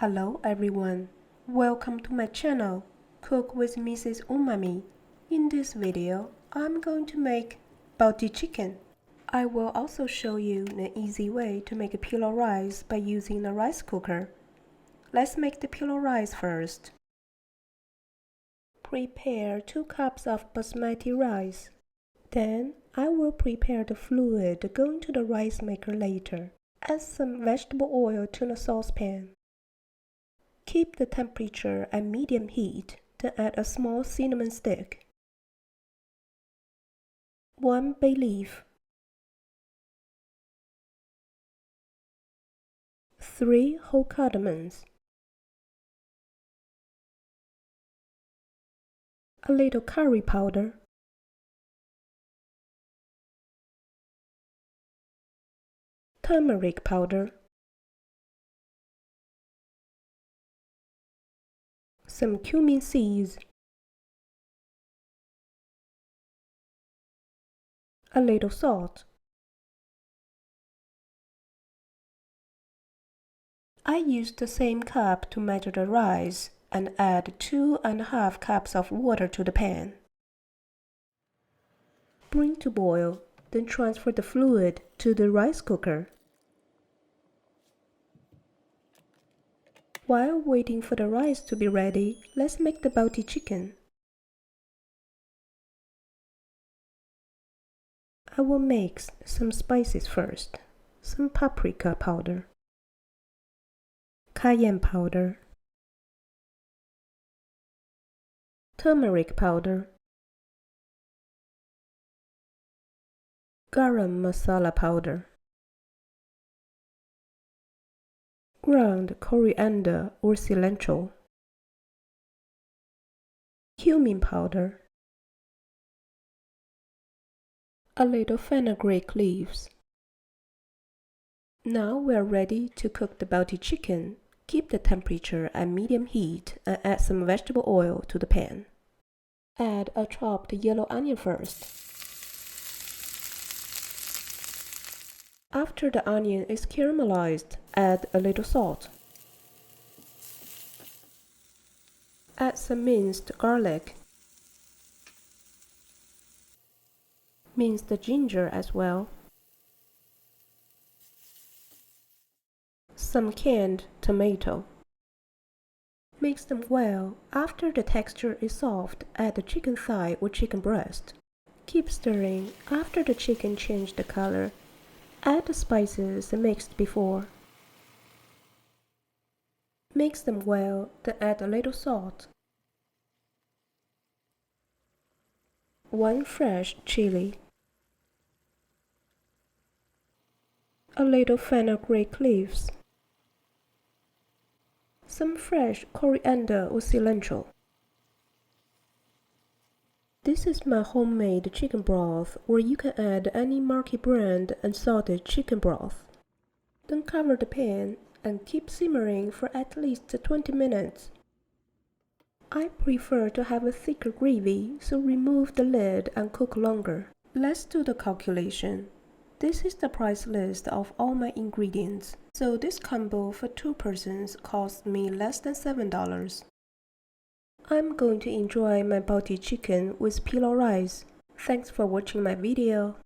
Hello everyone, welcome to my channel, Cook with Mrs. Umami. In this video, I'm going to make Balti Chicken. I will also show you an easy way to make a pilau rice by using a rice cooker. Let's make the pilau rice first. Prepare 2 cups of Basmati rice. Then I will prepare the fluid going to the rice maker later. Add some vegetable oil to the saucepan. Keep the temperature at medium heat, then add a small cinnamon stick, 1 bay leaf, 3 whole cardamoms, a little curry powder, turmeric powder, some cumin seeds, a little salt. I used the same cup to measure the rice and add 2½ cups of water to the pan. Bring to boil, then transfer the fluid to the rice cooker. While waiting for the rice to be ready, let's make the Balti chicken. I will mix some spices first. Some paprika powder, cayenne powder, turmeric powder, Garam Masala powder, ground coriander or cilantro, cumin powder, a little fenugreek leaves. Now we are ready to cook the Balti chicken. Keep the temperature at medium heat and add some vegetable oil to the pan. Add a chopped yellow onion first. After the onion is caramelized, add a little salt. Add some minced garlic, minced ginger as well, some canned tomato. Mix them well. After the texture is soft, add the chicken thigh or chicken breast. Keep stirring. After the chicken changed the color, add the spices mixed before. Mix them well, then add a little salt, 1 fresh chili, a little fenugreek leaves, some fresh coriander or cilantro. This is my homemade chicken broth, or you can add any market brand unsalted chicken broth. Then cover the pan and keep simmering for at least 20 minutes. I prefer to have a thicker gravy, so remove the lid and cook longer. Let's do the calculation. This is the price list of all my ingredients. So this combo for 2 persons cost me less than $7. I'm going to enjoy my Balti chicken with pilau rice. Thanks for watching my video.